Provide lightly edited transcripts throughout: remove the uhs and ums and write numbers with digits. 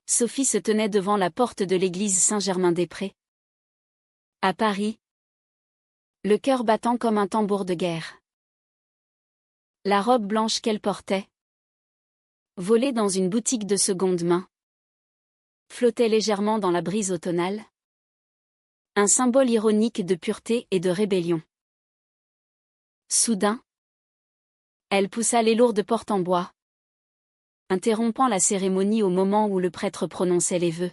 Sophie se tenait devant la porte de l'église Saint-Germain-des-Prés. À Paris. Le cœur battant comme un tambour de guerre. La robe blanche qu'elle portait, volée dans une boutique de seconde main, flottait légèrement dans la brise automnale. Un symbole ironique de pureté et de rébellion. Soudain, elle poussa les lourdes portes en bois, interrompant la cérémonie au moment où le prêtre prononçait les vœux.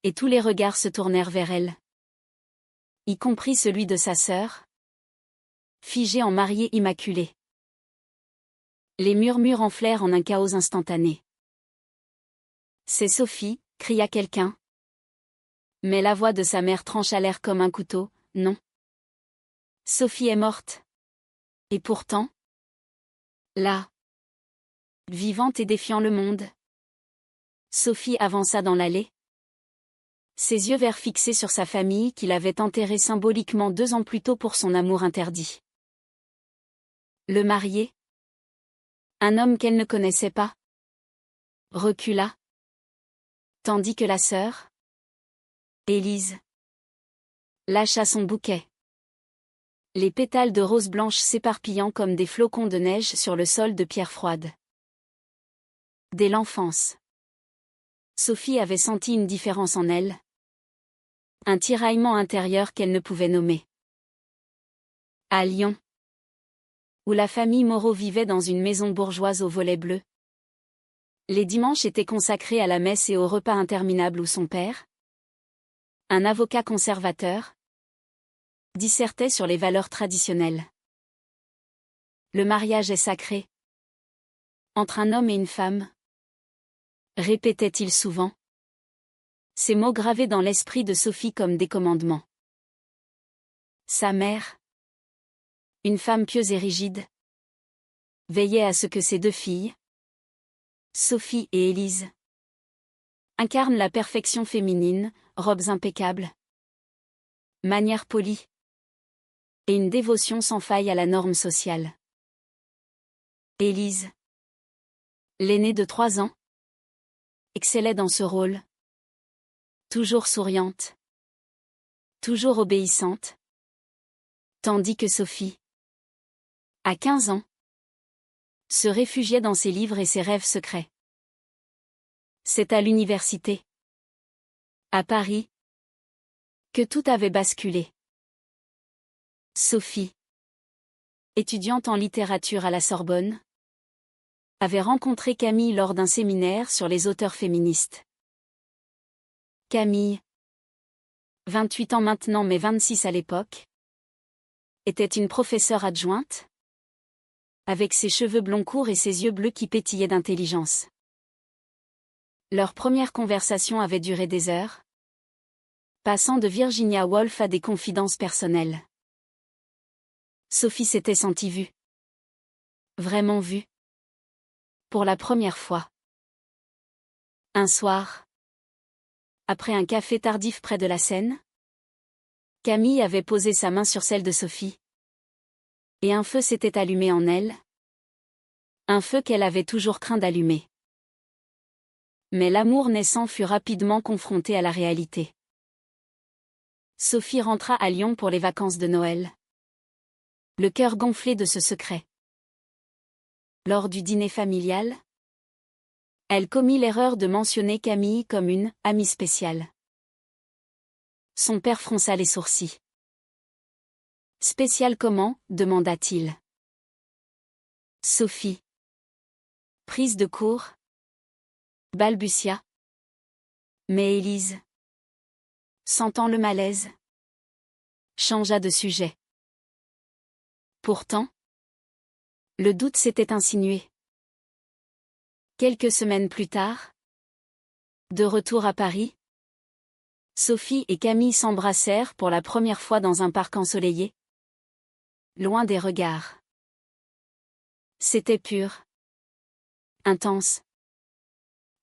Et tous les regards se tournèrent vers elle, y compris celui de sa sœur, figée en mariée immaculée. Les murmures enflèrent en un chaos instantané. « C'est Sophie », cria quelqu'un. Mais la voix de sa mère trancha l'air comme un couteau. « Non. Sophie est morte. » Et pourtant, là, vivante et défiant le monde, Sophie avança dans l'allée, ses yeux verts fixés sur sa famille qui l'avait enterrée symboliquement 2 ans plus tôt pour son amour interdit. Le marié, un homme qu'elle ne connaissait pas, recula, tandis que la sœur, Élise, lâcha son bouquet. Les pétales de rose blanche s'éparpillant comme des flocons de neige sur le sol de pierre froide. Dès l'enfance, Sophie avait senti une différence en elle. Un tiraillement intérieur qu'elle ne pouvait nommer. À Lyon, où la famille Moreau vivait dans une maison bourgeoise aux volets bleus, les dimanches étaient consacrés à la messe et au repas interminable où son père, un avocat conservateur, dissertait sur les valeurs traditionnelles. Le mariage est sacré. Entre un homme et une femme, répétait-il souvent. Ces mots gravés dans l'esprit de Sophie comme des commandements. Sa mère, une femme pieuse et rigide, veillait à ce que ses 2 filles, Sophie et Élise, incarnent la perfection féminine, robes impeccables, manières polies, et une dévotion sans faille à la norme sociale. Élise, l'aînée de 3 ans, excellait dans ce rôle. Toujours souriante, toujours obéissante, tandis que Sophie, à 15 ans, se réfugiait dans ses livres et ses rêves secrets. C'est à l'université, à Paris, que tout avait basculé. Sophie, étudiante en littérature à la Sorbonne, avait rencontré Camille lors d'un séminaire sur les auteurs féministes. Camille, 28 ans maintenant mais 26 à l'époque, était une professeure adjointe, avec ses cheveux blonds courts et ses yeux bleus qui pétillaient d'intelligence. Leur première conversation avait duré des heures, passant de Virginia Woolf à des confidences personnelles. Sophie s'était sentie vue. Vraiment vue. Pour la première fois. Un soir, après un café tardif près de la Seine, Camille avait posé sa main sur celle de Sophie. Et un feu s'était allumé en elle. Un feu qu'elle avait toujours craint d'allumer. Mais l'amour naissant fut rapidement confronté à la réalité. Sophie rentra à Lyon pour les vacances de Noël. Le cœur gonflé de ce secret. Lors du dîner familial, elle commit l'erreur de mentionner Camille comme une « amie spéciale ». Son père fronça les sourcils. « Spéciale comment ?» demanda-t-il. Sophie, prise de court, balbutia. Mais Élise, sentant le malaise, changea de sujet. Pourtant, le doute s'était insinué. Quelques semaines plus tard, de retour à Paris, Sophie et Camille s'embrassèrent pour la première fois dans un parc ensoleillé, loin des regards. C'était pur, intense.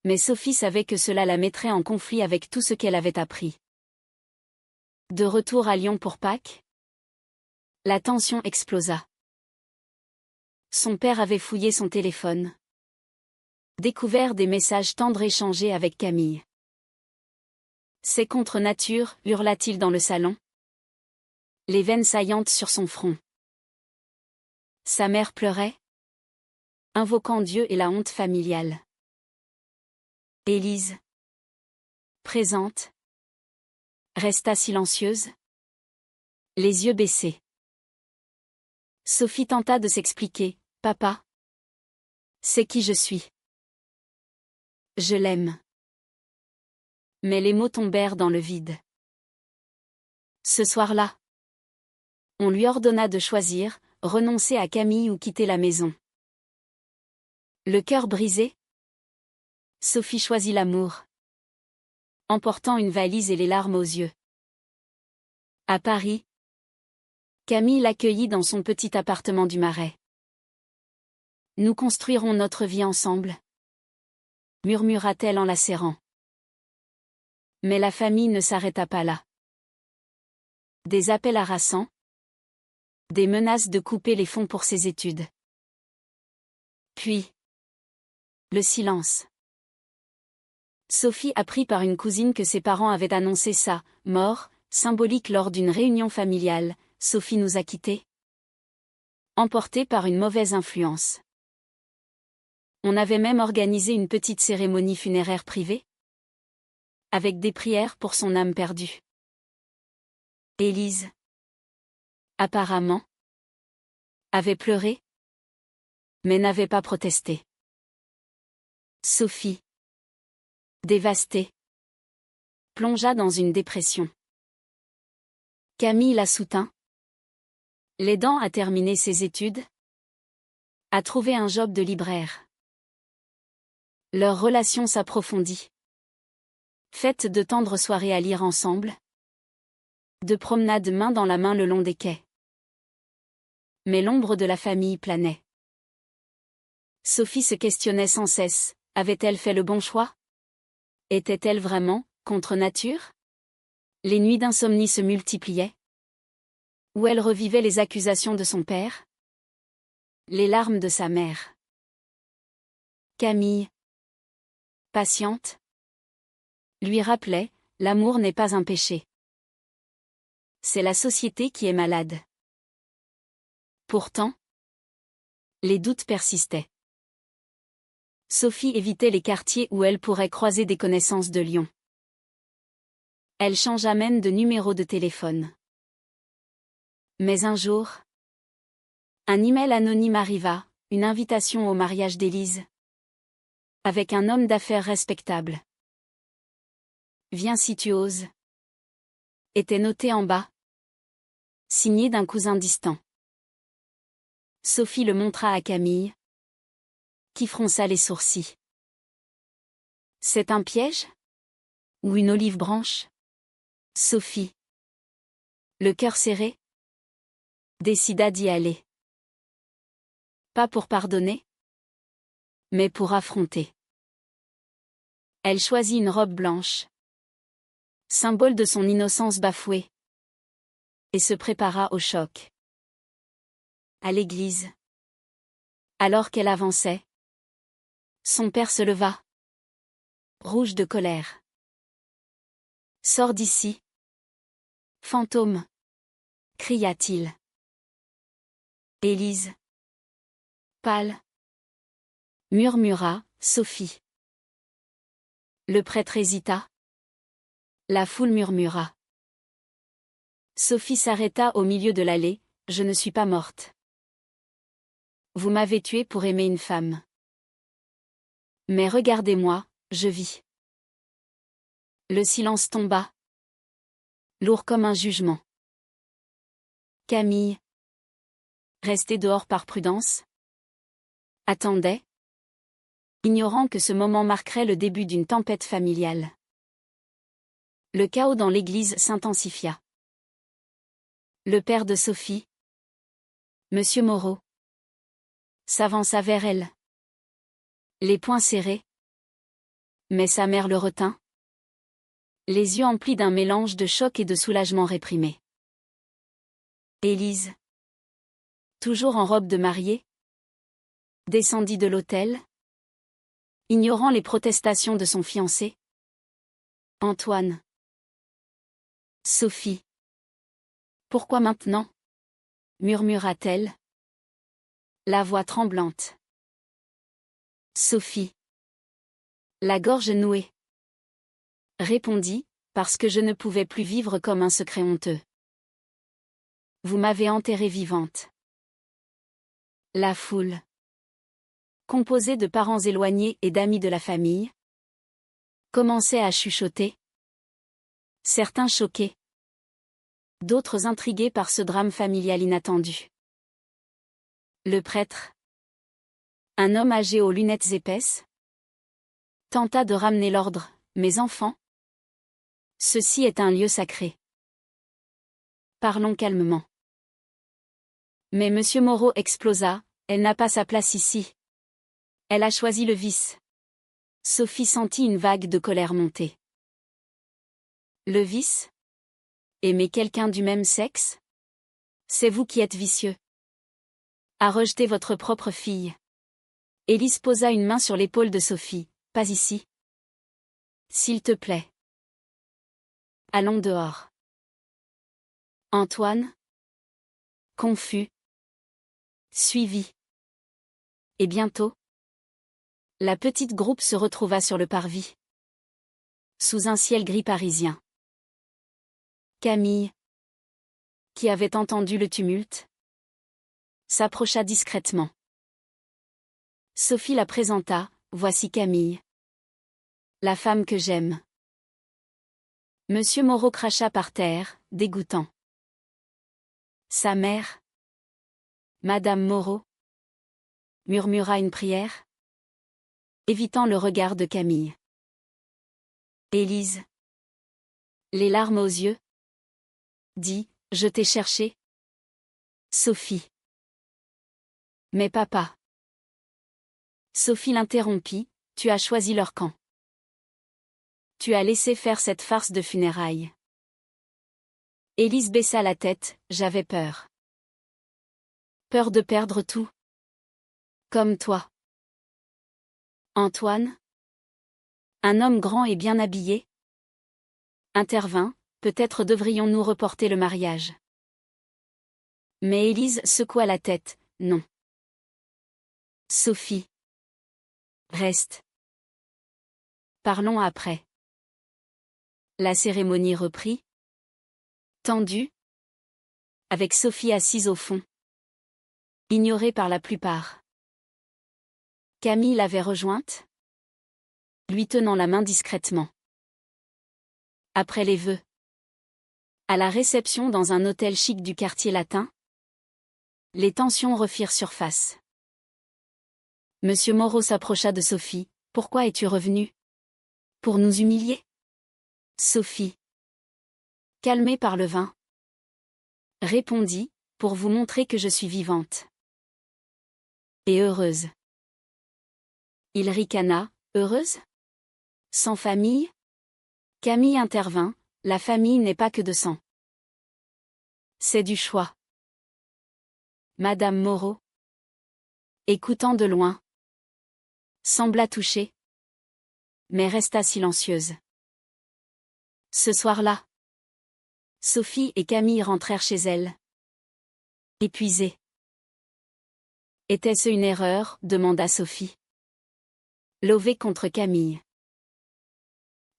Mais Sophie savait que cela la mettrait en conflit avec tout ce qu'elle avait appris. De retour à Lyon pour Pâques, la tension explosa. Son père avait fouillé son téléphone. découvert des messages tendres échangés avec Camille. C'est contre nature, hurla-t-il dans le salon, les veines saillantes sur son front. Sa mère pleurait, invoquant Dieu et la honte familiale. Élise, présente, resta silencieuse, les yeux baissés. Sophie tenta de s'expliquer. « Papa, c'est qui je suis. Je l'aime. » Mais les mots tombèrent dans le vide. Ce soir-là, on lui ordonna de choisir, renoncer à Camille ou quitter la maison. Le cœur brisé, Sophie choisit l'amour, emportant une valise et les larmes aux yeux. À Paris, Camille l'accueillit dans son petit appartement du Marais. « Nous construirons notre vie ensemble, » murmura-t-elle en la serrant. Mais la famille ne s'arrêta pas là. Des appels harassants, des menaces de couper les fonds pour ses études. Puis, le silence. Sophie apprit par une cousine que ses parents avaient annoncé sa mort, symbolique lors d'une réunion familiale. Sophie nous a quittés. Emportée par une mauvaise influence. On avait même organisé une petite cérémonie funéraire privée, avec des prières pour son âme perdue. Élise, apparemment, avait pleuré, mais n'avait pas protesté. Sophie, dévastée, plongea dans une dépression. Camille la soutint, l'aidant à terminer ses études, à trouver un job de libraire. Leur relation s'approfondit. Faite de tendres soirées à lire ensemble, de promenades main dans la main le long des quais. Mais l'ombre de la famille planait. Sophie se questionnait sans cesse, avait-elle fait le bon choix? Était-elle vraiment contre nature? Les nuits d'insomnie se multipliaient. Où elle revivait les accusations de son père, les larmes de sa mère. Camille, patiente, lui rappelait, l'amour n'est pas un péché. C'est la société qui est malade. Pourtant, les doutes persistaient. Sophie évitait les quartiers où elle pourrait croiser des connaissances de Lyon. Elle changea même de numéro de téléphone. Mais un jour, un email anonyme arriva, une invitation au mariage d'Élise. Avec un homme d'affaires respectable. Viens si tu oses. Était noté en bas. Signé d'un cousin distant. Sophie le montra à Camille, qui fronça les sourcils. C'est un piège? Ou une olive branche? Sophie, le cœur serré, décida d'y aller. Pas pour pardonner, mais pour affronter. Elle choisit une robe blanche, symbole de son innocence bafouée, et se prépara au choc. À l'église, alors qu'elle avançait, son père se leva, rouge de colère. Sors d'ici, fantôme, cria-t-il. Élise, pâle, murmura, Sophie. Le prêtre hésita. La foule murmura. Sophie s'arrêta au milieu de l'allée. Je ne suis pas morte. Vous m'avez tuée pour aimer une femme. Mais regardez-moi, je vis. Le silence tomba. Lourd comme un jugement. Camille, restée dehors par prudence, attendait, ignorant que ce moment marquerait le début d'une tempête familiale. Le chaos dans l'église s'intensifia. Le père de Sophie, Monsieur Moreau, s'avança vers elle. Les poings serrés. Mais sa mère le retint. Les yeux emplis d'un mélange de choc et de soulagement réprimé. Élise, toujours en robe de mariée, descendit de l'autel, ignorant les protestations de son fiancé. Antoine. Sophie. Pourquoi maintenant? Murmura-t-elle. La voix tremblante. Sophie. La gorge nouée. Répondit, parce que je ne pouvais plus vivre comme un secret honteux. Vous m'avez enterrée vivante. La foule. Composée de parents éloignés et d'amis de la famille, commençait à chuchoter. Certains choqués. D'autres intrigués par ce drame familial inattendu. Le prêtre, un homme âgé aux lunettes épaisses, tenta de ramener l'ordre. Mes enfants, ceci est un lieu sacré. Parlons calmement. Mais Monsieur Moreau explosa, elle n'a pas sa place ici. Elle a choisi le vice. Sophie sentit une vague de colère monter. Le vice? Aimer quelqu'un du même sexe? C'est vous qui êtes vicieux. À rejeter votre propre fille. Élise posa une main sur l'épaule de Sophie. Pas ici. S'il te plaît. Allons dehors. Antoine? Confus. Suivi. Et bientôt, la petite groupe se retrouva sur le parvis. Sous un ciel gris parisien. Camille, qui avait entendu le tumulte, s'approcha discrètement. Sophie la présenta, voici Camille. La femme que j'aime. Monsieur Moreau cracha par terre, dégoûtant. Sa mère? Madame Moreau? Murmura une prière, évitant le regard de Camille. Élise, les larmes aux yeux, dit, je t'ai cherché. Sophie. Mais papa. Sophie l'interrompit, tu as choisi leur camp. Tu as laissé faire cette farce de funérailles. Élise baissa la tête, j'avais peur. Peur de perdre tout. Comme toi. Antoine? Un homme grand et bien habillé? Intervint, peut-être devrions-nous reporter le mariage. Mais Élise secoua la tête, non. Sophie. Reste. Parlons après. La cérémonie reprit. Tendue. Avec Sophie assise au fond. Ignorée par la plupart. Camille l'avait rejointe, lui tenant la main discrètement. Après les vœux. À la réception dans un hôtel chic du quartier latin, les tensions refirent surface. Monsieur Moreau s'approcha de Sophie. Pourquoi es-tu revenue? Pour nous humilier? Sophie, calmée par le vin, répondit, pour vous montrer que je suis vivante. Et heureuse. Il ricana, heureuse? Sans famille? Camille intervint, la famille n'est pas que de sang. C'est du choix. Madame Moreau, écoutant de loin, sembla touchée, mais resta silencieuse. Ce soir-là, Sophie et Camille rentrèrent chez elles. Épuisées. Était-ce une erreur? Demanda Sophie. Levée contre Camille.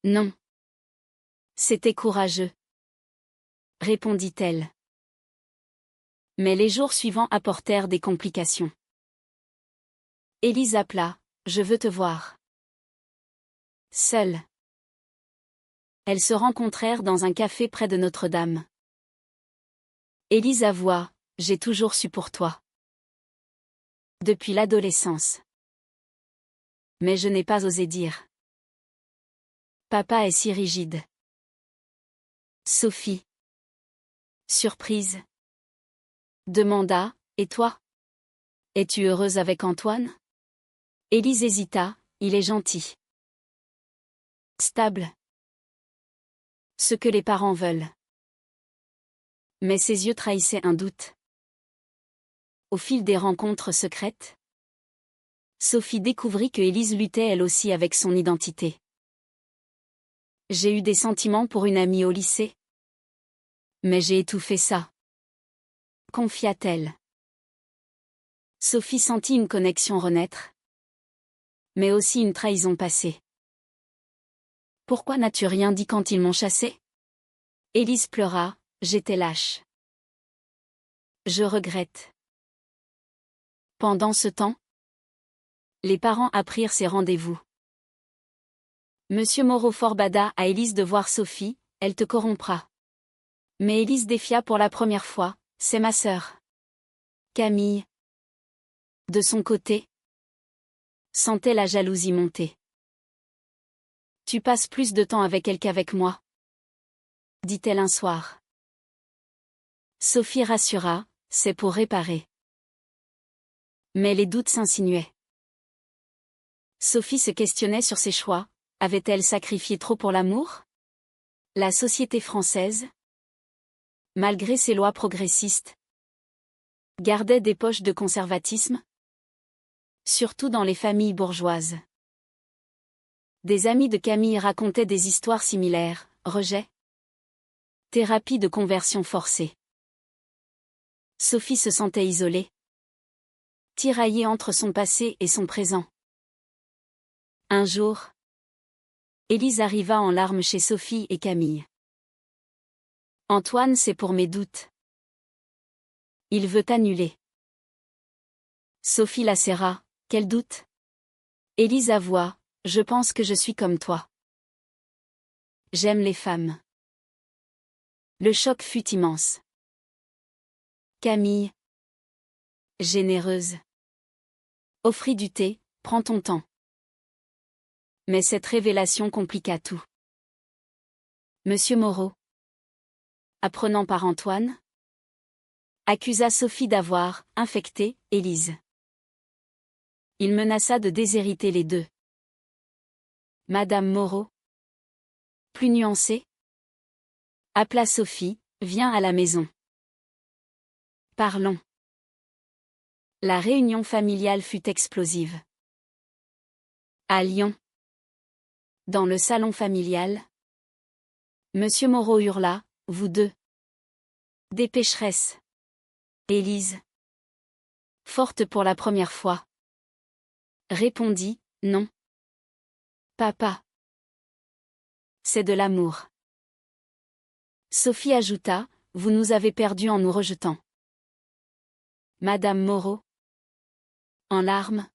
Non. C'était courageux. Répondit-elle. Mais les jours suivants apportèrent des complications. Élise appela, je veux te voir. Seule. Elles se rencontrèrent dans un café près de Notre-Dame. Élise avoua, j'ai toujours su pour toi. Depuis l'adolescence. Mais je n'ai pas osé dire. Papa est si rigide. Sophie. Surprise. Demanda, et toi? Es-tu heureuse avec Antoine? Élise hésita, il est gentil. Stable. Ce que les parents veulent. Mais ses yeux trahissaient un doute. Au fil des rencontres secrètes, Sophie découvrit que Élise luttait elle aussi avec son identité. J'ai eu des sentiments pour une amie au lycée. Mais j'ai étouffé ça. Confia-t-elle. Sophie sentit une connexion renaître. Mais aussi une trahison passée. Pourquoi n'as-tu rien dit quand ils m'ont chassée? Élise pleura, j'étais lâche. Je regrette. Pendant ce temps, les parents apprirent ces rendez-vous. Monsieur Moreau forbada à Élise de voir Sophie, elle te corrompra. Mais Élise défia pour la première fois, c'est ma sœur. Camille, de son côté, sentait la jalousie monter. Tu passes plus de temps avec elle qu'avec moi, dit-elle un soir. Sophie rassura, c'est pour réparer. Mais les doutes s'insinuaient. Sophie se questionnait sur ses choix, avait-elle sacrifié trop pour l'amour? La société française, malgré ses lois progressistes, gardait des poches de conservatisme, surtout dans les familles bourgeoises. Des amis de Camille racontaient des histoires similaires, rejet, thérapie de conversion forcée. Sophie se sentait isolée, tiraillée entre son passé et son présent. Un jour, Élise arriva en larmes chez Sophie et Camille. Antoine, c'est pour mes doutes. Il veut annuler. Sophie la serra, quel doute? Élise avoua, je pense que je suis comme toi. J'aime les femmes. Le choc fut immense. Camille, généreuse, offrit du thé, prends ton temps. Mais cette révélation compliqua tout. Monsieur Moreau, apprenant par Antoine, accusa Sophie d'avoir infecté Élise. Il menaça de déshériter les deux. Madame Moreau, plus nuancée, appela Sophie, viens à la maison. Parlons. La réunion familiale fut explosive. À Lyon, dans le salon familial, Monsieur Moreau hurla, vous deux. Des pécheresses. Élise, forte pour la première fois, répondit, non. Papa. C'est de l'amour. Sophie ajouta, vous nous avez perdus en nous rejetant. Madame Moreau, en larmes,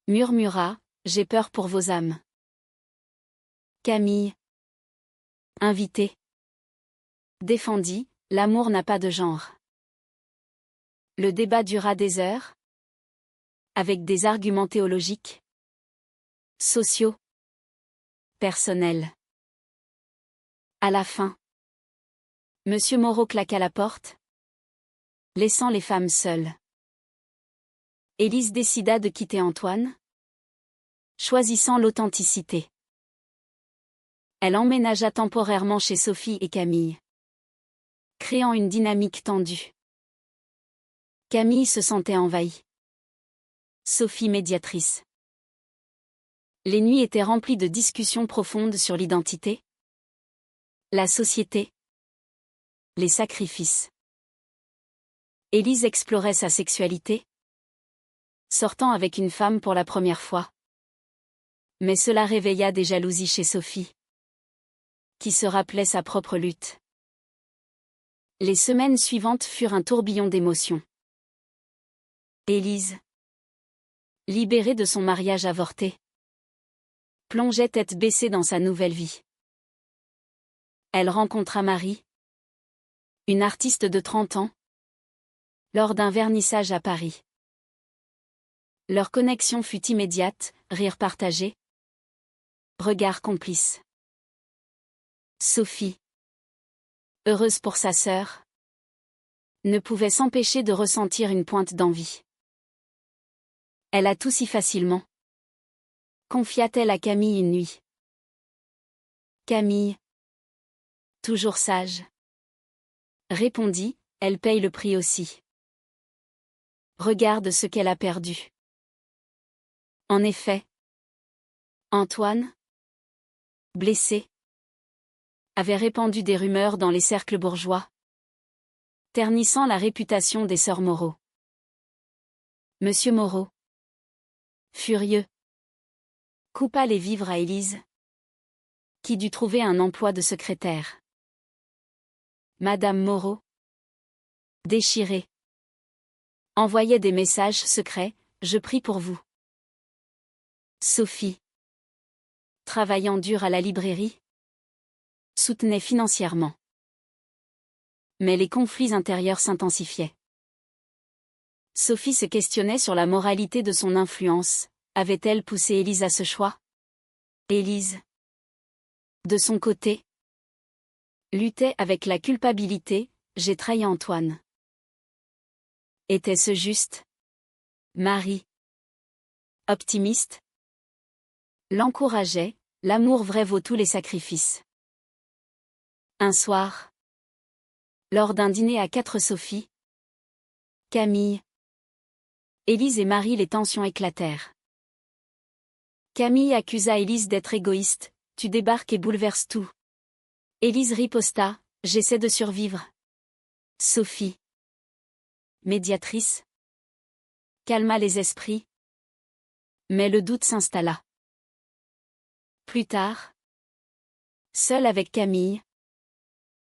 murmura, j'ai peur pour vos âmes. Camille, invitée, défendit, l'amour n'a pas de genre. Le débat dura des heures, avec des arguments théologiques, sociaux, personnels. À la fin, Monsieur Moreau claqua la porte, laissant les femmes seules. Élise décida de quitter Antoine, choisissant l'authenticité. Elle emménagea temporairement chez Sophie et Camille, créant une dynamique tendue. Camille se sentait envahie. Sophie médiatrice. Les nuits étaient remplies de discussions profondes sur l'identité, la société, les sacrifices. Élise explorait sa sexualité, sortant avec une femme pour la première fois. Mais cela réveilla des jalousies chez Sophie, qui se rappelait sa propre lutte. Les semaines suivantes furent un tourbillon d'émotions. Élise, libérée de son mariage avorté, plongeait tête baissée dans sa nouvelle vie. Elle rencontra Marie, une artiste de 30 ans, lors d'un vernissage à Paris. Leur connexion fut immédiate, rire partagé, regard complice. Sophie, heureuse pour sa sœur, ne pouvait s'empêcher de ressentir une pointe d'envie. Elle a tout si facilement, confia-t-elle à Camille une nuit. Camille, toujours sage, répondit, elle paye le prix aussi. Regarde ce qu'elle a perdu. En effet, Antoine, blessé, avait répandu des rumeurs dans les cercles bourgeois, ternissant la réputation des sœurs Moreau. Monsieur Moreau, furieux, coupa les vivres à Élise, qui dut trouver un emploi de secrétaire. Madame Moreau, déchirée, envoyait des messages secrets, je prie pour vous. Sophie, travaillant dur à la librairie, soutenait financièrement. Mais les conflits intérieurs s'intensifiaient. Sophie se questionnait sur la moralité de son influence. Avait-elle poussé Élise à ce choix? Élise, de son côté, luttait avec la culpabilité, j'ai trahi Antoine. Était-ce juste? Marie, optimiste, l'encourageait, l'amour vrai vaut tous les sacrifices. Un soir, lors d'un dîner à 4 Sophie, Camille, Élise et Marie, les tensions éclatèrent. Camille accusa Élise d'être égoïste, tu débarques et bouleverses tout. Élise riposta, j'essaie de survivre. Sophie, médiatrice, calma les esprits. Mais le doute s'installa. Plus tard, seule avec Camille,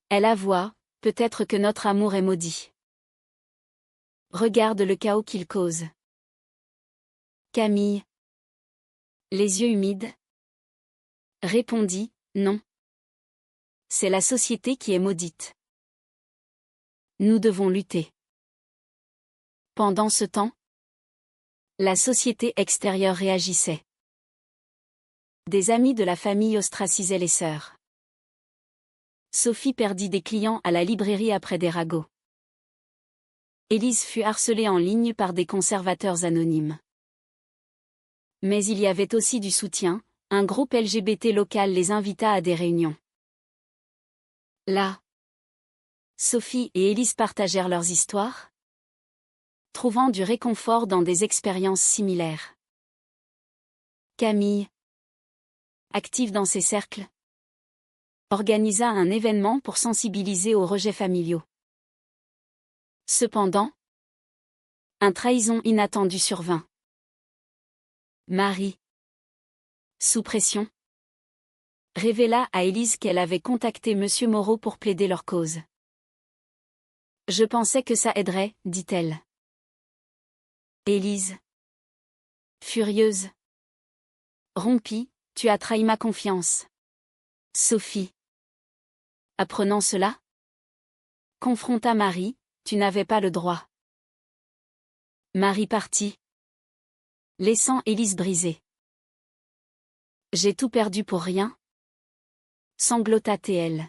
elle avoua, peut-être que notre amour est maudit. Regarde le chaos qu'il cause. Camille, les yeux humides, répondit, non. C'est la société qui est maudite. Nous devons lutter. Pendant ce temps, la société extérieure réagissait. Des amis de la famille ostracisaient les sœurs. Sophie perdit des clients à la librairie après des ragots. Élise fut harcelée en ligne par des conservateurs anonymes. Mais il y avait aussi du soutien, un groupe LGBT local les invita à des réunions. Là, Sophie et Élise partagèrent leurs histoires, trouvant du réconfort dans des expériences similaires. Camille, active dans ses cercles, organisa un événement pour sensibiliser aux rejets familiaux. Cependant, une trahison inattendue survint. Marie, sous pression, révéla à Élise qu'elle avait contacté Monsieur Moreau pour plaider leur cause. Je pensais que ça aiderait, dit-elle. Élise, furieuse, rompit, tu as trahi ma confiance. Sophie, apprenant cela, confronta Marie, tu n'avais pas le droit. Marie partit, laissant Élise brisée. J'ai tout perdu pour rien, sanglota-t-elle.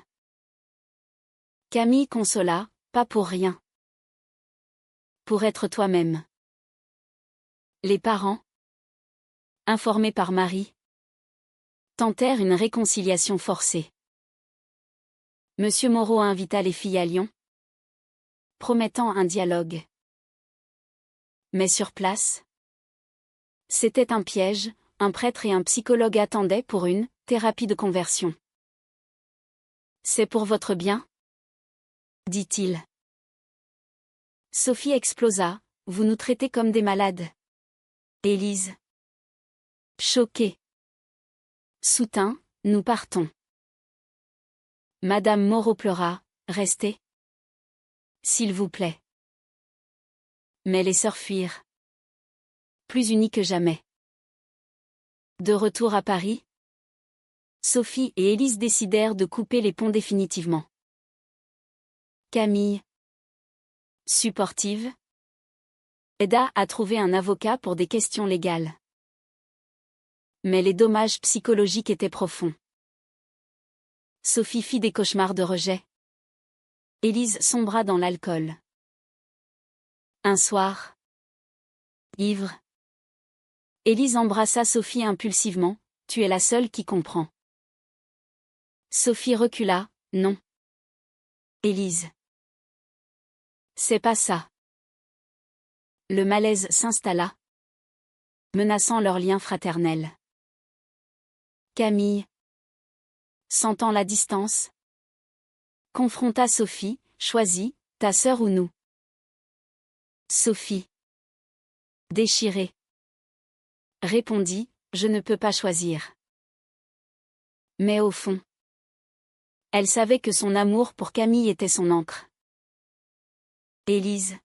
Camille consola, pas pour rien. Pour être toi-même. Les parents, informés par Marie, tentèrent une réconciliation forcée. Monsieur Moreau invita les filles à Lyon, promettant un dialogue. Mais sur place, c'était un piège, un prêtre et un psychologue attendaient pour une thérapie de conversion. C'est pour votre bien? Dit-il. Sophie explosa, vous nous traitez comme des malades. Élise, choquée, soutint, nous partons. Madame Moreau pleura, restez. S'il vous plaît. Mais les sœurs fuirent. Plus unies que jamais. De retour à Paris, Sophie et Élise décidèrent de couper les ponts définitivement. Camille, supportive, aida à trouver un avocat pour des questions légales. Mais les dommages psychologiques étaient profonds. Sophie fit des cauchemars de rejet. Élise sombra dans l'alcool. Un soir, ivre, Élise embrassa Sophie impulsivement, tu es la seule qui comprend. Sophie recula, non. Élise. C'est pas ça. Le malaise s'installa. menaçant leur lien fraternel. Camille, sentant la distance, confronta Sophie, choisis, ta sœur ou nous. Sophie, déchirée, répondit, je ne peux pas choisir. Mais au fond, elle savait que son amour pour Camille était son ancre. Élise,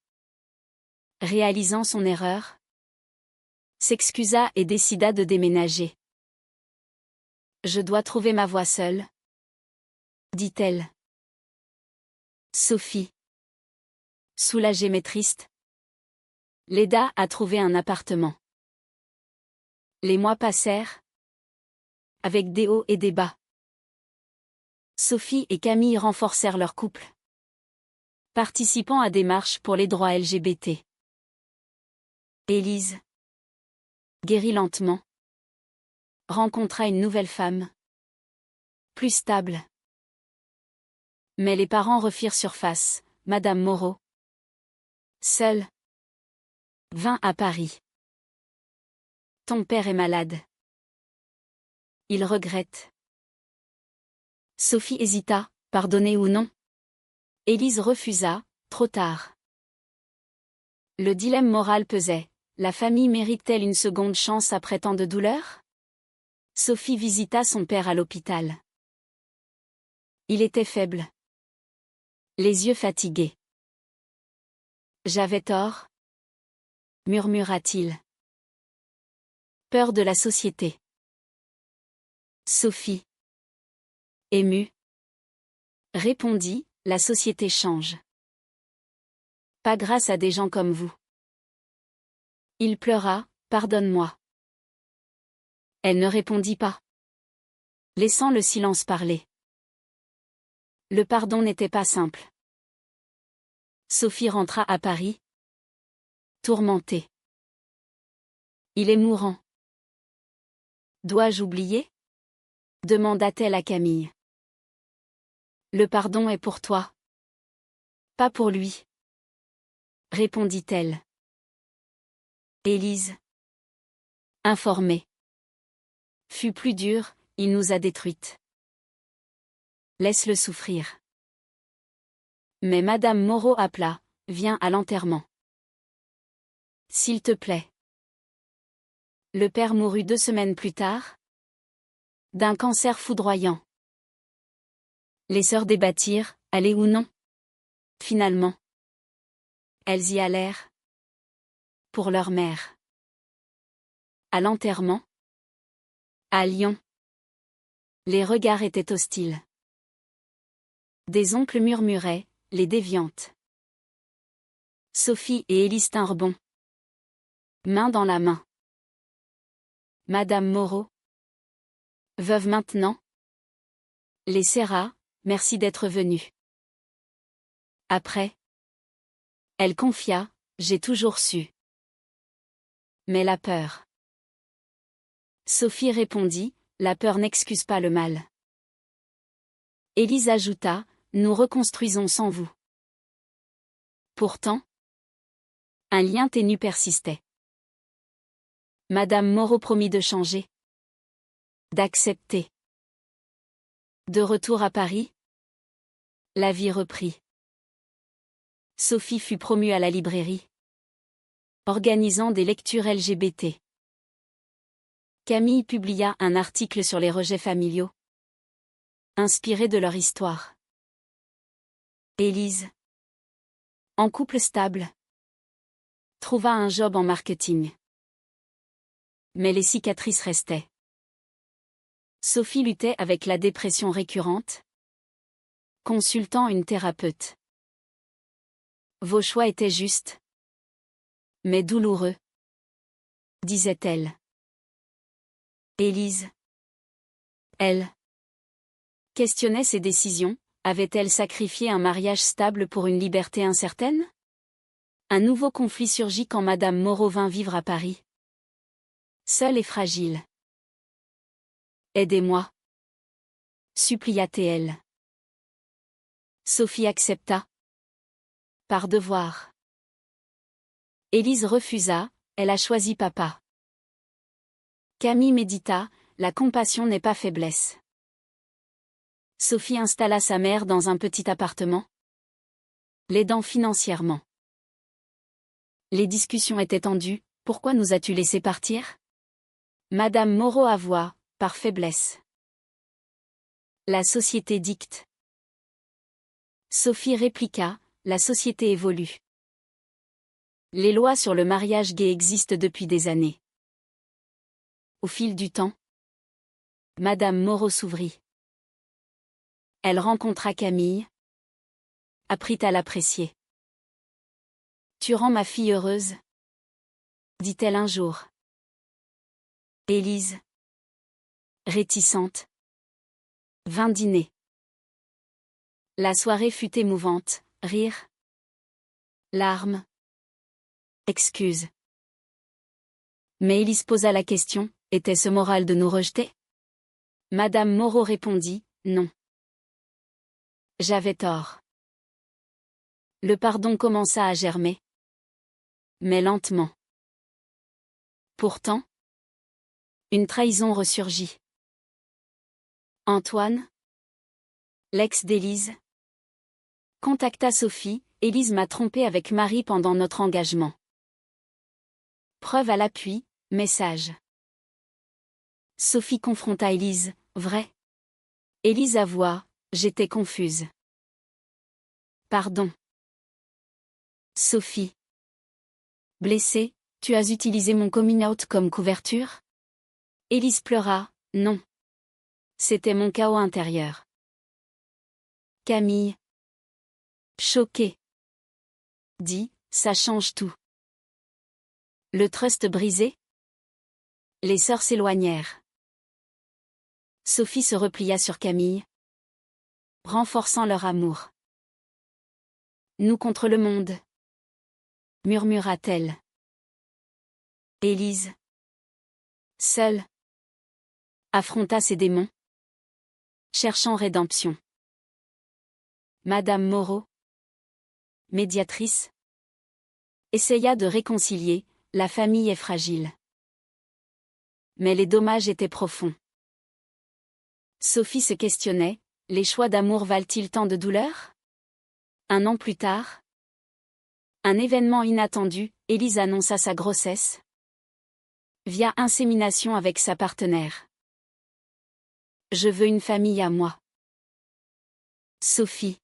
réalisant son erreur, s'excusa et décida de déménager. Je dois trouver ma voie seule, dit-elle. Sophie, soulagée mais triste, l'aida à trouver un appartement. Les mois passèrent, avec des hauts et des bas. Sophie et Camille renforcèrent leur couple, participant à des marches pour les droits LGBT. Élise, guérit lentement, rencontra une nouvelle femme, plus stable. Mais les parents refirent surface, Madame Moreau, seule, vint à Paris. Ton père est malade. Il regrette. Sophie hésita, pardonner ou non. Élise refusa, trop tard. Le dilemme moral pesait. La famille mérite-t-elle une seconde chance après tant de douleurs? Sophie visita son père à l'hôpital. Il était faible. Les yeux fatigués. J'avais tort, murmura-t-il. Peur de la société. Sophie, émue, répondit, la société change. Pas grâce à des gens comme vous. Il pleura, pardonne-moi. Elle ne répondit pas, laissant le silence parler. Le pardon n'était pas simple. Sophie rentra à Paris, tourmentée. Il est mourant. Dois-je oublier? Demanda-t-elle à Camille. Le pardon est pour toi. Pas pour lui. Répondit-elle. Élise, informée. Fut plus dur, il nous a détruites. Laisse-le souffrir. Mais Madame Moreau appela, viens à l'enterrement. S'il te plaît. Le père mourut 2 semaines plus tard, d'un cancer foudroyant. Les sœurs débattirent, aller ou non. Finalement, elles y allèrent. Pour leur mère. À l'enterrement. À Lyon. Les regards étaient hostiles. Des oncles murmuraient, les déviantes. Sophie et Élise tinrent bon. Main dans la main. Madame Moreau. Veuve maintenant. Les serra, merci d'être venue. Après. Elle confia, j'ai toujours su. Mais la peur. Sophie répondit, la peur n'excuse pas le mal. Élise ajouta, nous reconstruisons sans vous. Pourtant, un lien ténu persistait. Madame Moreau promit de changer. D'accepter. De retour à Paris, la vie reprit. Sophie fut promue à la librairie, organisant des lectures LGBT. Camille publia un article sur les rejets familiaux, inspiré de leur histoire. Élise, en couple stable, trouva un job en marketing. Mais les cicatrices restaient. Sophie luttait avec la dépression récurrente, consultant une thérapeute. Vos choix étaient justes, mais douloureux, disait-elle. Élise, elle, questionnait ses décisions, avait-elle sacrifié un mariage stable pour une liberté incertaine? Un nouveau conflit surgit quand Madame Moreau vint vivre à Paris. Seule et fragile. Aidez-moi, supplia-t-elle. Sophie accepta. Par devoir. Élise refusa, elle a choisi papa. Camille médita, la compassion n'est pas faiblesse. Sophie installa sa mère dans un petit appartement, l'aidant financièrement. Les discussions étaient tendues. Pourquoi nous as-tu laissé partir? Madame Moreau avoua, par faiblesse. La société dicte. Sophie répliqua, la société évolue. Les lois sur le mariage gay existent depuis des années. Au fil du temps, Madame Moreau s'ouvrit. Elle rencontra Camille, apprit à l'apprécier. Tu rends ma fille heureuse, dit-elle un jour. Élise, réticente, vint dîner. La soirée fut émouvante, rire, larmes, excuses. Mais Élise posa la question, était-ce moral de nous rejeter? Madame Moreau répondit, non. J'avais tort. Le pardon commença à germer. Mais lentement. Pourtant, une trahison ressurgit. Antoine, l'ex d'Élise, contacta Sophie. Élise m'a trompé avec Marie pendant notre engagement. Preuve à l'appui, message. Sophie confronta Élise, vrai? Élise avoua, j'étais confuse. Pardon. Sophie. Blessée, tu as utilisé mon coming out comme couverture? Élise pleura, non. C'était mon chaos intérieur. Camille. Choquée. Dit, ça change tout. Le trust brisé? Les sœurs s'éloignèrent. Sophie se replia sur Camille, renforçant leur amour. Nous contre le monde, murmura-t-elle. Élise, seule, affronta ses démons, cherchant rédemption. Madame Moreau, médiatrice, essaya de réconcilier, la famille est fragile. Mais les dommages étaient profonds. Sophie se questionnait, les choix d'amour valent-ils tant de douleur? Un an plus tard, un événement inattendu, Élise annonça sa grossesse via insémination avec sa partenaire. Je veux une famille à moi. Sophie,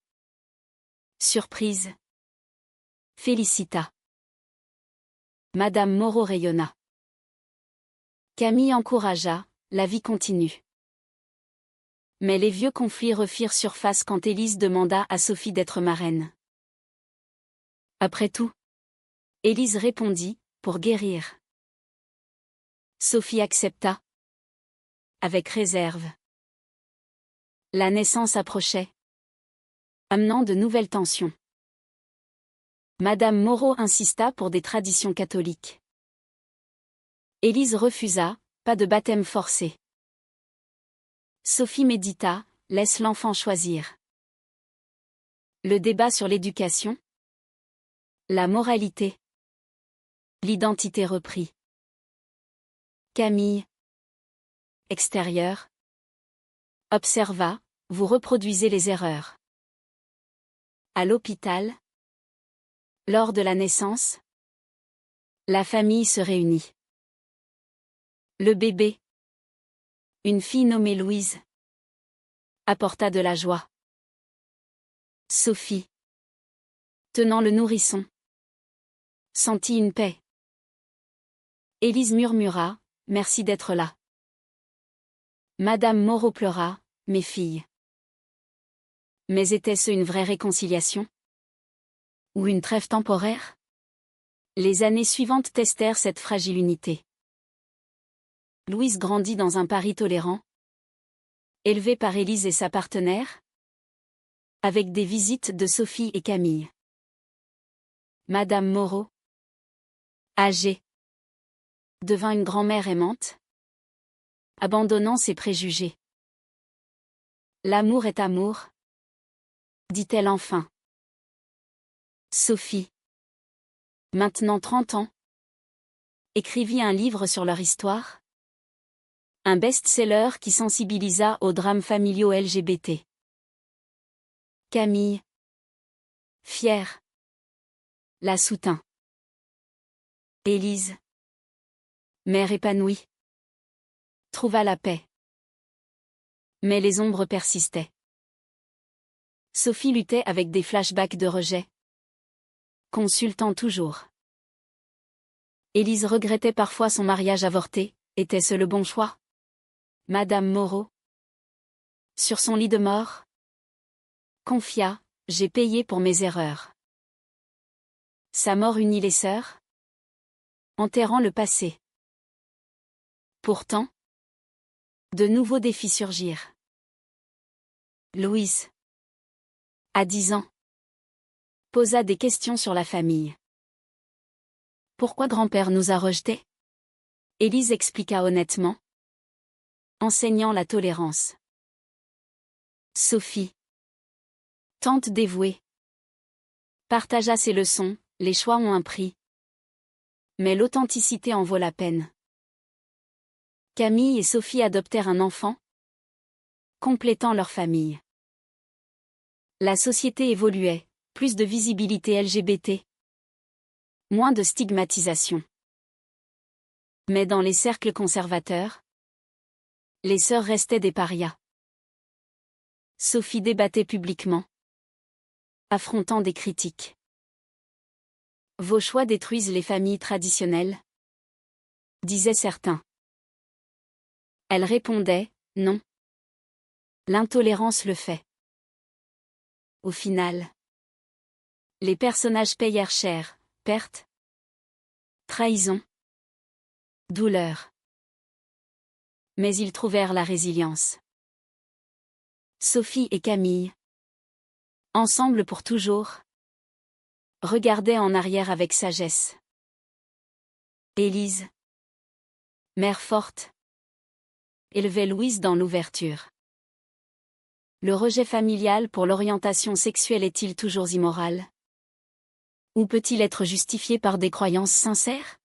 surprise, félicita. Madame Moreau rayonna. Camille encouragea, la vie continue. Mais les vieux conflits refirent surface quand Élise demanda à Sophie d'être marraine. Après tout, Élise répondit, pour guérir. Sophie accepta. Avec réserve. La naissance approchait, amenant de nouvelles tensions. Madame Moreau insista pour des traditions catholiques. Élise refusa, pas de baptême forcé. Sophie médita, laisse l'enfant choisir. Le débat sur l'éducation, la moralité, l'identité reprit. Camille, extérieure, observa, vous reproduisez les erreurs. À l'hôpital, lors de la naissance, la famille se réunit. Le bébé, une fille nommée Louise, apporta de la joie. Sophie, tenant le nourrisson, sentit une paix. Élise murmura, merci d'être là. Madame Moreau pleura, mes filles. Mais était-ce une vraie réconciliation? Ou une trêve temporaire? Les années suivantes testèrent cette fragile unité. Louise grandit dans un Paris tolérant, élevée par Élise et sa partenaire, avec des visites de Sophie et Camille. Madame Moreau, âgée, devint une grand-mère aimante, abandonnant ses préjugés. L'amour est amour, dit-elle enfin. Sophie, maintenant 30 ans, écrivit un livre sur leur histoire, Un best-seller qui sensibilisa aux drames familiaux LGBT. Camille, fière, la soutint. Élise, mère épanouie, trouva la paix. Mais les ombres persistaient. Sophie luttait avec des flashbacks de rejet, consultant toujours. Élise regrettait parfois son mariage avorté. Était-ce le bon choix? Madame Moreau, sur son lit de mort, confia: j'ai payé pour mes erreurs. Sa mort unit les sœurs, enterrant le passé. Pourtant, de nouveaux défis surgirent. Louise, à 10 ans, posa des questions sur la famille. Pourquoi grand-père nous a rejetés? Élise expliqua honnêtement, enseignant la tolérance. Sophie, tante dévouée, partagea ses leçons. Les choix ont un prix, mais l'authenticité en vaut la peine. Camille et Sophie adoptèrent un enfant, complétant leur famille. La société évoluait, plus de visibilité LGBT, moins de stigmatisation. Mais dans les cercles conservateurs, les sœurs restaient des parias. Sophie débattait publiquement, affrontant des critiques. Vos choix détruisent les familles traditionnelles, disaient certains. Elle répondait: non. L'intolérance le fait. Au final, les personnages payèrent cher: perte, trahison, douleur. Mais ils trouvèrent la résilience. Sophie et Camille, ensemble pour toujours, regardaient en arrière avec sagesse. Élise, mère forte, élevait Louise dans l'ouverture. Le rejet familial pour l'orientation sexuelle est-il toujours immoral? Ou peut-il être justifié par des croyances sincères?